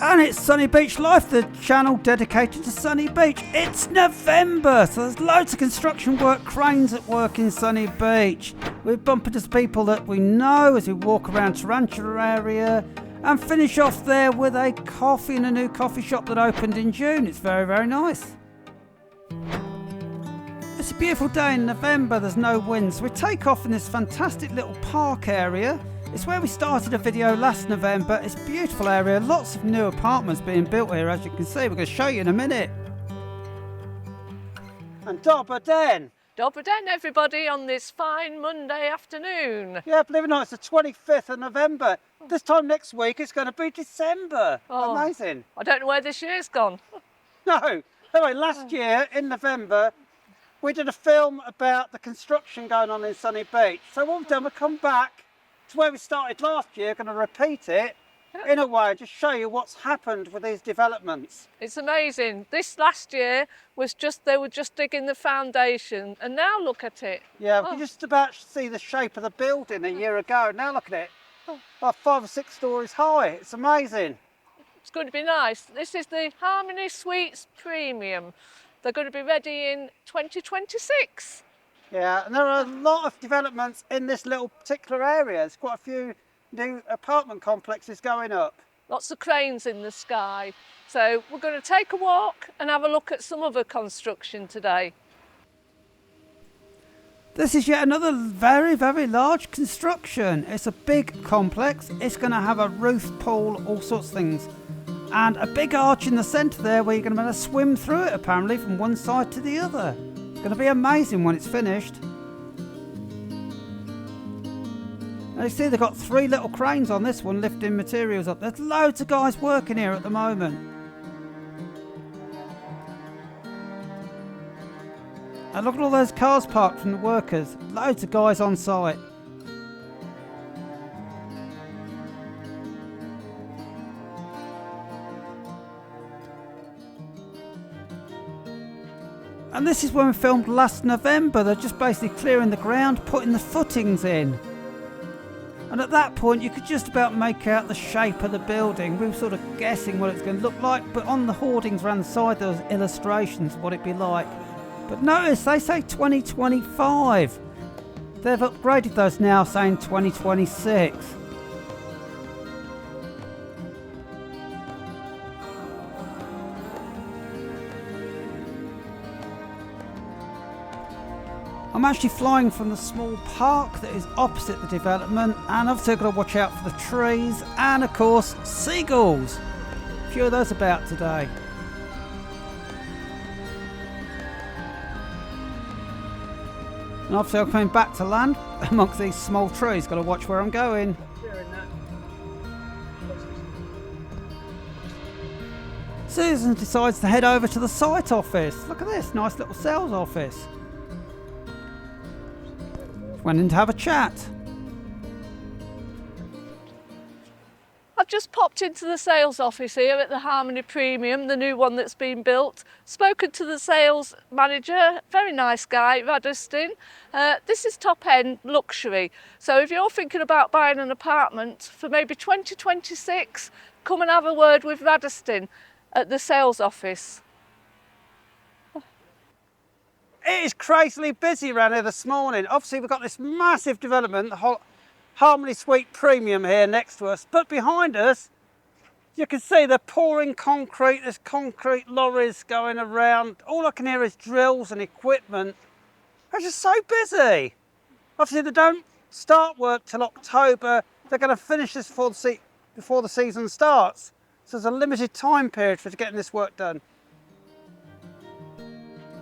And it's Sunny Beach Life, the channel dedicated to Sunny Beach. It's November, so there's loads of construction work, cranes at work in Sunny Beach. We're bumping into people that we know as we walk around Tarantula area and finish off there with a coffee in a new coffee shop that opened in June. It's very, very nice. It's a beautiful day in November, there's no wind, so we take off in this fantastic little park area. It's where we started a video last November. It's a beautiful area, lots of new apartments being built here, as you can see. We're going to show you in a minute. And Dobber Den. Dobber Den, everybody, on this fine Monday afternoon. Yeah, believe it or not, it's the 25th of November. This time next week it's going to be December. Oh, amazing. I don't know where this year's gone. No. Anyway, last year in November, we did a film about the construction going on in Sunny Beach. So what we've done, we've come back to where we started last year, going to repeat it in a way, just show you what's happened with these developments. It's amazing. This last year was they were just digging the foundation, and now look at it. Yeah, we just about see the shape of the building a year ago. Now look at it, about 5 or 6 stories high. It's amazing. It's going to be nice. This is the Harmony Suites Premium. They're going to be ready in 2026. Yeah, and there are a lot of developments in this little particular area. There's quite a few new apartment complexes going up. Lots of cranes in the sky. So we're going to take a walk and have a look at some other construction today. This is yet another very, very large construction. It's a big complex. It's going to have a roof, pool, all sorts of things. And a big arch in the centre there where you're going to be able to swim through it, apparently, from one side to the other. It's going to be amazing when it's finished. Now you see they've got 3 little cranes on this one lifting materials up. There's loads of guys working here at the moment. And look at all those cars parked from the workers. Loads of guys on site. And this is when we filmed last November. They're just basically clearing the ground, putting the footings in. And at that point you could just about make out the shape of the building. We were sort of guessing what it's going to look like, but on the hoardings around the side there was illustrations of what it'd be like. But notice they say 2025. They've upgraded those now, saying 2026. I'm actually flying from the small park that is opposite the development, and obviously I've got to watch out for the trees and of course seagulls. A few of those about today. And obviously I'm coming back to land amongst these small trees, got to watch where I'm going. Susan decides to head over to the site office. Look at this, nice little sales office. Went in to have a chat. I've just popped into the sales office here at the Harmony Premium, the new one that's been built. Spoken to the sales manager, very nice guy, Radistin. This is top-end luxury. So if you're thinking about buying an apartment for maybe 2026, come and have a word with Radistin at the sales office. It is crazily busy around here this morning. Obviously we've got this massive development, the Harmony Suite Premium here next to us, but behind us you can see they're pouring concrete. There's concrete lorries going around. All I can hear is drills and equipment. They're just so busy. Obviously they don't start work till October. They're going to finish this before the season starts, so there's a limited time period for getting this work done.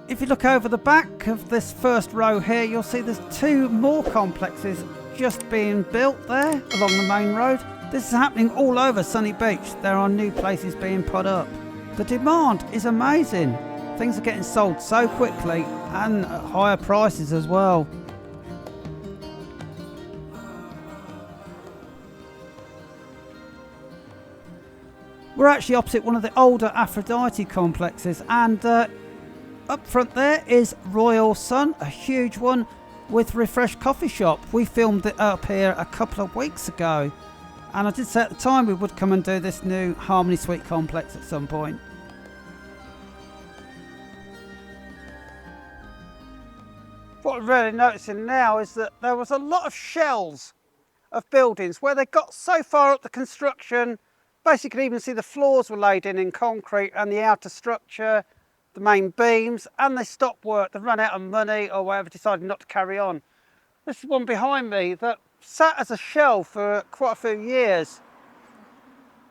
If you look over the back of this first row here, you'll see there's 2 more complexes just being built there along the main road. This is happening all over Sunny Beach. There are new places being put up. The demand is amazing. Things are getting sold so quickly and at higher prices as well. We're actually opposite one of the older Aphrodite complexes, and up front there is Royal Sun, a huge one with Refresh Coffee Shop. We filmed it up here a couple of weeks ago, And I did say at the time we would come and do this new Harmony Suite complex at some point. What we're really noticing now is that there was a lot of shells of buildings where they got so far up the construction, basically you could even see the floors were laid in concrete and the outer structure, the main beams, and they stopped work. They ran out of money or whatever, decided not to carry on. This is one behind me that sat as a shell for quite a few years.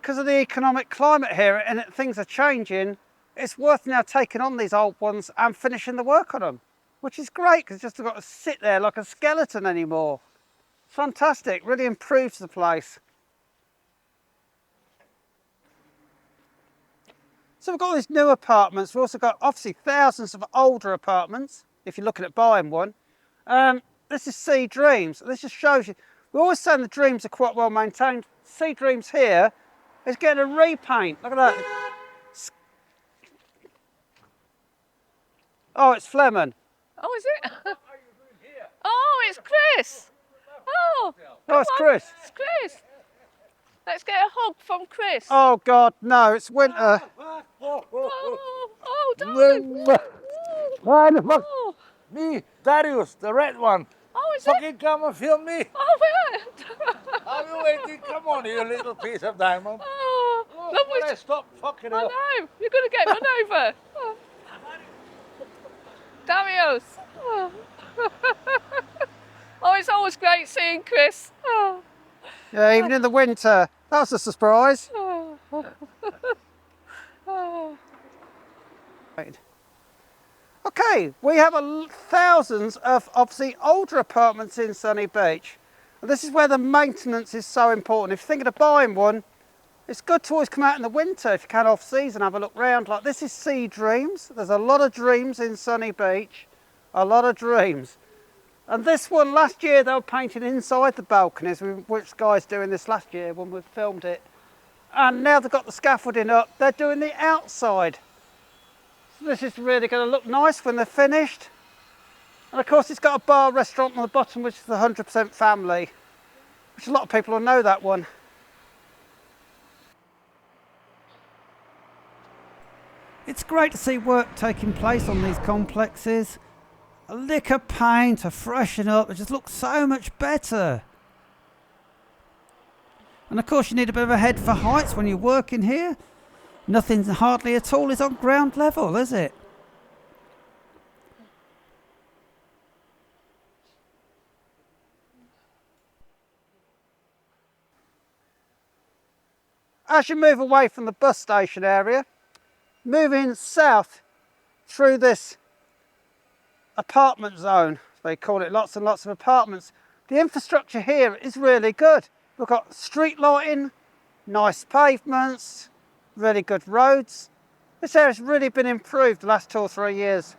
Because of the economic climate here and things are changing, it's worth now taking on these old ones and finishing the work on them, which is great because it's just got to sit there like a skeleton anymore. Fantastic, really improves the place. So we've got all these new apartments. We've also got obviously thousands of older apartments, if you're looking at buying one. This is Sea Dreams. This just shows you, we're always saying the Dreams are quite well maintained. Sea Dreams here is getting a repaint. Look at that. Oh, it's Fleming. Oh, is it? Oh, it's Chris. Oh, it's Chris. It's Chris. Let's get a hug from Chris. Oh, God, no, it's winter. Darling. Oh. Me, Darius, the red one. Oh, is Fucking come and film me. Oh, wait. Are you waiting? Come on, you little piece of diamond. Oh, When I stop fucking I up. know. You're going to get run over. Oh. Darius. Oh. Oh, it's always great seeing Chris. Oh. Yeah, even in the winter. That was a surprise. Oh. Oh. Right. Okay, we have thousands of obviously older apartments in Sunny Beach. And this is where the maintenance is so important. If you're thinking of buying one, it's good to always come out in the winter if you can off season, have a look round. Like this is Sea Dreams. There's a lot of dreams in Sunny Beach. A lot of dreams. And this one last year they were painting inside the balconies, which the guy's doing this last year when we filmed it. And now they've got the scaffolding up, they're doing the outside. So this is really going to look nice when they're finished. And of course it's got a bar restaurant on the bottom which is 100% family, which a lot of people will know that one. It's great to see work taking place on these complexes. A lick of paint to freshen up, it just looks so much better. And of course you need a bit of a head for heights when you're working here. Nothing hardly at all is on ground level, is it? As you move away from the bus station area, moving south through this apartment zone, they call it, lots and lots of apartments. The infrastructure here is really good. We've got street lighting, nice pavements, really good roads. This area's really been improved the last 2 or 3 years.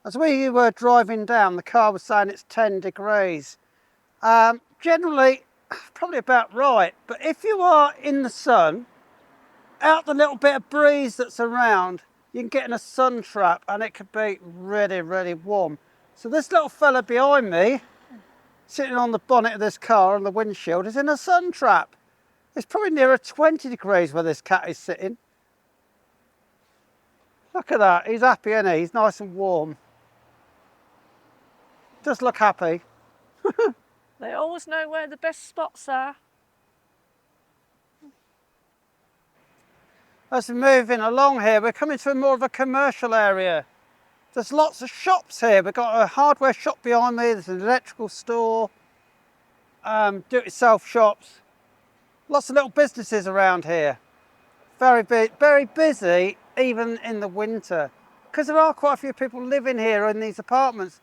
As we were driving down, the car was saying it's 10 degrees. Generally, probably about right, but if you are in the sun, out the little bit of breeze that's around, you can get in a sun trap and it could be really, really warm. So this little fella behind me, sitting on the bonnet of this car on the windshield, is in a sun trap. It's probably nearer 20 degrees where this cat is sitting. Look at that, he's happy, isn't he? He's nice and warm. Does look happy. They always know where the best spots are. As we're moving along here, we're coming to more of a commercial area. There's lots of shops here. We've got a hardware shop behind me, there's an electrical store, do-it-yourself shops. Lots of little businesses around here. Very busy, even in the winter. Because there are quite a few people living here in these apartments.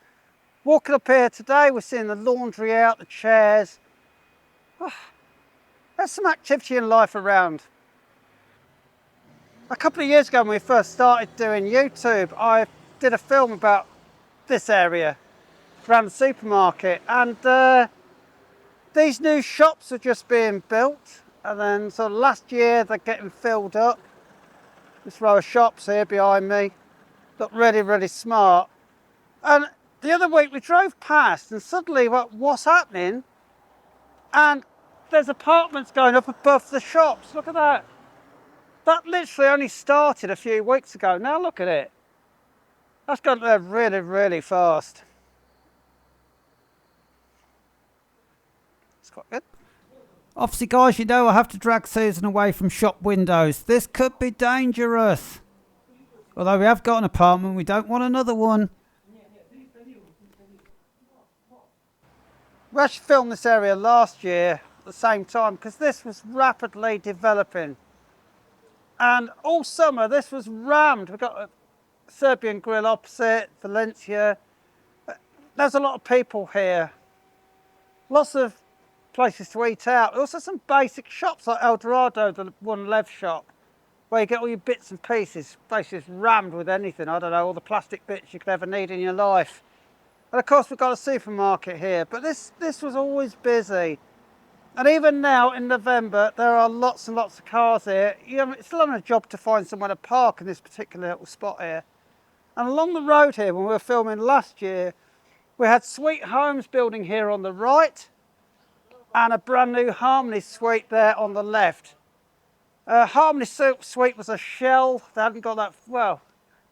Walking up here today, we're seeing the laundry out, the chairs. Oh, there's some activity in life around. A couple of years ago when we first started doing YouTube, I did a film about this area around the supermarket, and these new shops are just being built, and then so last year they're getting filled up. This row of shops here behind me look really, really smart. And the other week we drove past and suddenly what's happening? And there's apartments going up above the shops. Look at that. That literally only started a few weeks ago. Now look at it. That's gone there really, really fast. It's quite good. Obviously, guys, you know I have to drag Susan away from shop windows. This could be dangerous. Although we have got an apartment, we don't want another one. We actually filmed this area last year at the same time because this was rapidly developing. And all summer this was rammed. We've got a Serbian grill opposite, Valencia. There's a lot of people here. Lots of places to eat out. Also some basic shops like El Dorado, the one Lev shop, where you get all your bits and pieces. Basically it's rammed with anything, I don't know, all the plastic bits you could ever need in your life. And of course we've got a supermarket here, but this was always busy. And even now in November, there are lots and lots of cars here. It's still on a job to find somewhere to park in this particular little spot here. And along the road here, when we were filming last year, we had Sweet Homes building here on the right and a brand new Harmony Suite there on the left. Harmony Suite was a shell. They hadn't got that, well,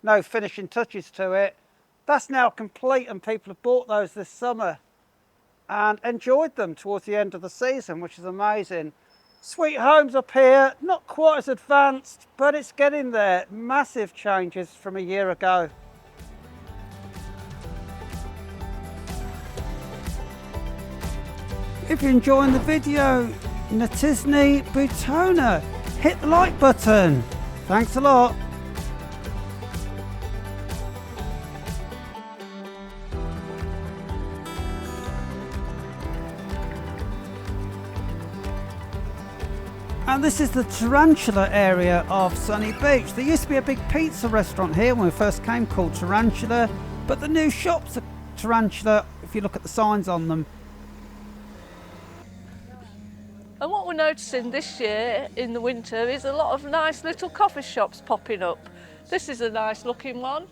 no finishing touches to it. That's now complete and people have bought those this summer and enjoyed them towards the end of the season, which is amazing. Sweet Homes up here, not quite as advanced, but it's getting there. Massive changes from a year ago. If you're enjoying the video, Natisni Butona, hit the like button. Thanks a lot. And this is the Tarantula area of Sunny Beach. There used to be a big pizza restaurant here when we first came called Tarantula, but the new shops are Tarantula if you look at the signs on them. And what we're noticing this year in the winter is a lot of nice little coffee shops popping up. This is a nice looking one,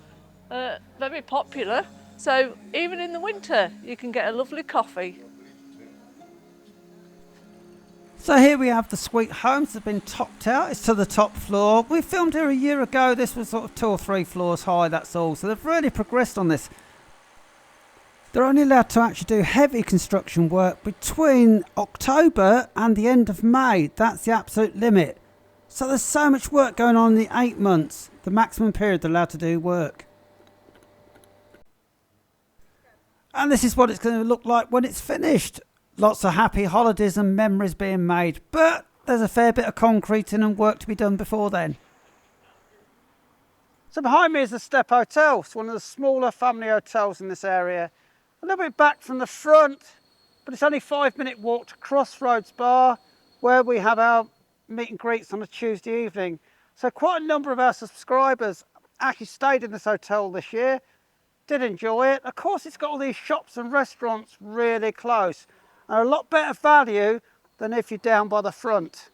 very popular. So even in the winter, you can get a lovely coffee. So here we have the Sweet Homes that have been topped out. It's to the top floor. We filmed here a year ago. This was sort of 2 or 3 floors high, that's all. So they've really progressed on this. They're only allowed to actually do heavy construction work between October and the end of May. That's the absolute limit. So there's so much work going on in the 8 months, the maximum period they're allowed to do work. And this is what it's going to look like when it's finished. Lots of happy holidays and memories being made, but there's a fair bit of concreting and work to be done before then. So behind me is the Step Hotel. It's one of the smaller family hotels in this area. A little bit back from the front, but it's only a 5-minute walk to Crossroads Bar, where we have our meet and greets on a Tuesday evening. So quite a number of our subscribers actually stayed in this hotel this year, did enjoy it. Of course, it's got all these shops and restaurants really close. Are a lot better value than if you're down by the front.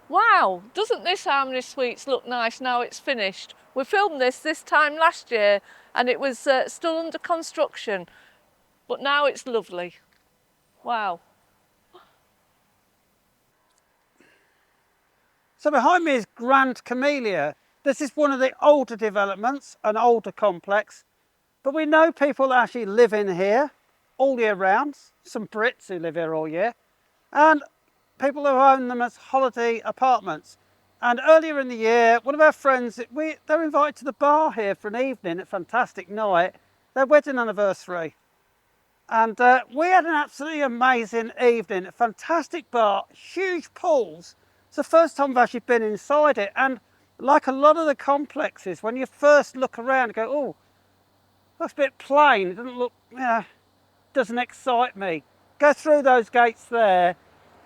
Wow, doesn't this Harmony Suites look nice now it's finished? We filmed this time last year and it was still under construction, but now it's lovely. Wow. So behind me is Grand Camellia. This is one of the older developments, an older complex. But we know people that actually live in here all year round, some Brits who live here all year, and people who own them as holiday apartments. And earlier in the year, one of our friends, they're invited to the bar here for an evening, a fantastic night, their wedding anniversary. And we had an absolutely amazing evening, a fantastic bar, huge pools. It's the first time I've actually been inside it. And like a lot of the complexes, when you first look around and go, oh, that's a bit plain, it doesn't look, doesn't excite me. Go through those gates there,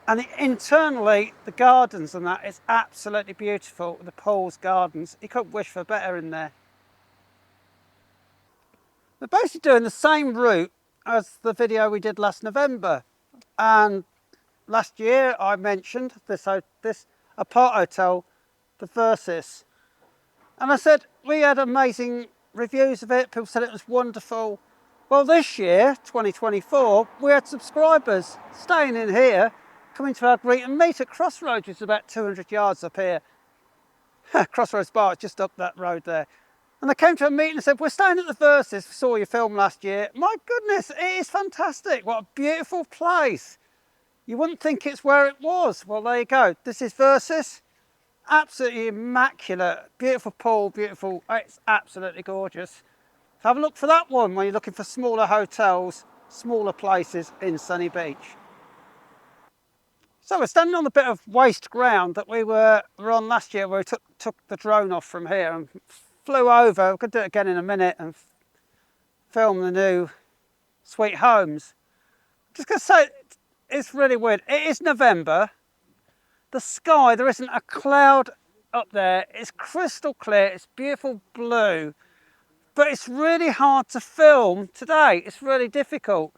and internally, the gardens and that is absolutely beautiful. The pools, gardens, you couldn't wish for better in there. We're basically doing the same route as the video we did last November. And last year I mentioned this apart hotel, the Versus. And I said we had amazing reviews of it. People said it was wonderful. Well, this year, 2024, we had subscribers staying in here, coming to our greet and meet at Crossroads, which is about 200 yards up here. Crossroads Bar, it's just up that road there. And they came to a meeting and said, we're staying at the Versus, saw your film last year. My goodness, it is fantastic. What a beautiful place. You wouldn't think it's where it was. Well, there you go. This is Versus. Absolutely immaculate. Beautiful pool, beautiful. It's absolutely gorgeous. So have a look for that one when you're looking for smaller hotels, smaller places in Sunny Beach. So we're standing on a bit of waste ground that we were on last year, where we took the drone off from here and flew over. We could do it again in a minute and film the new Sweet Homes. Just going to say, it's really weird. It is November. The sky, there isn't a cloud up there. It's crystal clear. It's beautiful blue. But it's really hard to film today. It's really difficult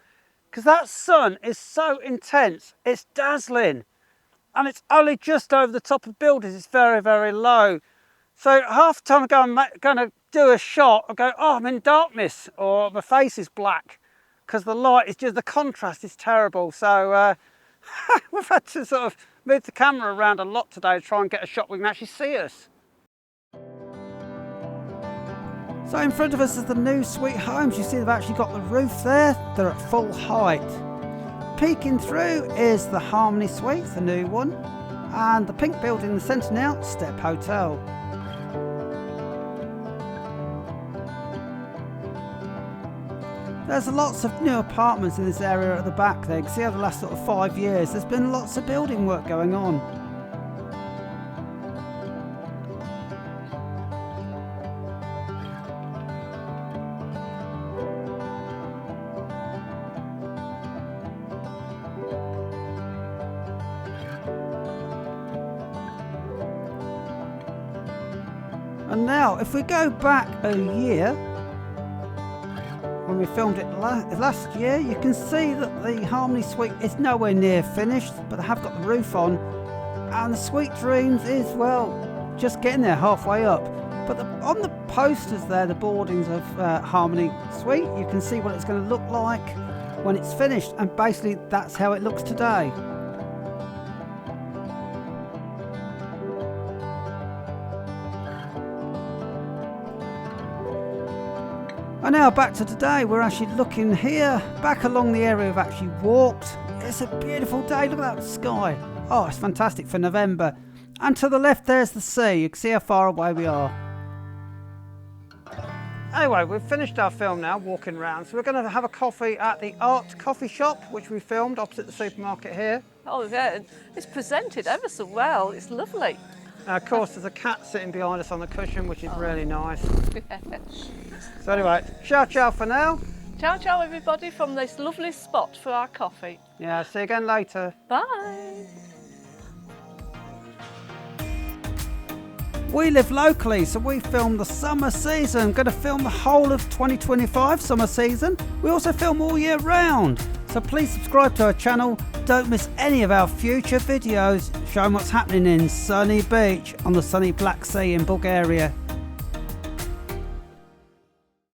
because that sun is so intense. It's dazzling. And it's only just over the top of buildings. It's very, very low. So half the time I'm going to do a shot, I go, oh, I'm in darkness, or my face is black, because the light is just, the contrast is terrible. So we've had to sort of move the camera around a lot today to try and get a shot where we can actually see us. So in front of us is the new Sweet Homes. You see they've actually got the roof there. They're at full height. Peeking through is the Harmony Suite, the new one, and the pink building in the centre now, Step Hotel. There's lots of new apartments in this area at the back there. You can see over the last sort of 5 years there's been lots of building work going on. And now if we go back a year, when we filmed it last year, you can see that the Harmony Suite is nowhere near finished, but they have got the roof on, and the Sweet Dreams is, well, just getting there, halfway up. But on the posters there, the boardings of Harmony Suite, you can see what it's going to look like when it's finished, and basically that's how it looks today. And now back to today, we're actually looking here, back along the area we've actually walked. It's a beautiful day, look at that sky. Oh, it's fantastic for November. And to the left there's the sea, you can see how far away we are. Anyway, we've finished our film now, walking around, so we're going to have a coffee at the Art Coffee Shop, which we filmed opposite the supermarket here. Oh yeah, it's presented ever so well, it's lovely. Of course, there's a cat sitting behind us on the cushion, which is really nice. So anyway, ciao ciao for now. Ciao ciao everybody from this lovely spot for our coffee. Yeah, see you again later. Bye. We live locally, so we film the summer season. Going to film the whole of 2025 summer season. We also film all year round. So please subscribe to our channel. Don't miss any of our future videos showing what's happening in Sunny Beach on the sunny Black Sea in Bulgaria.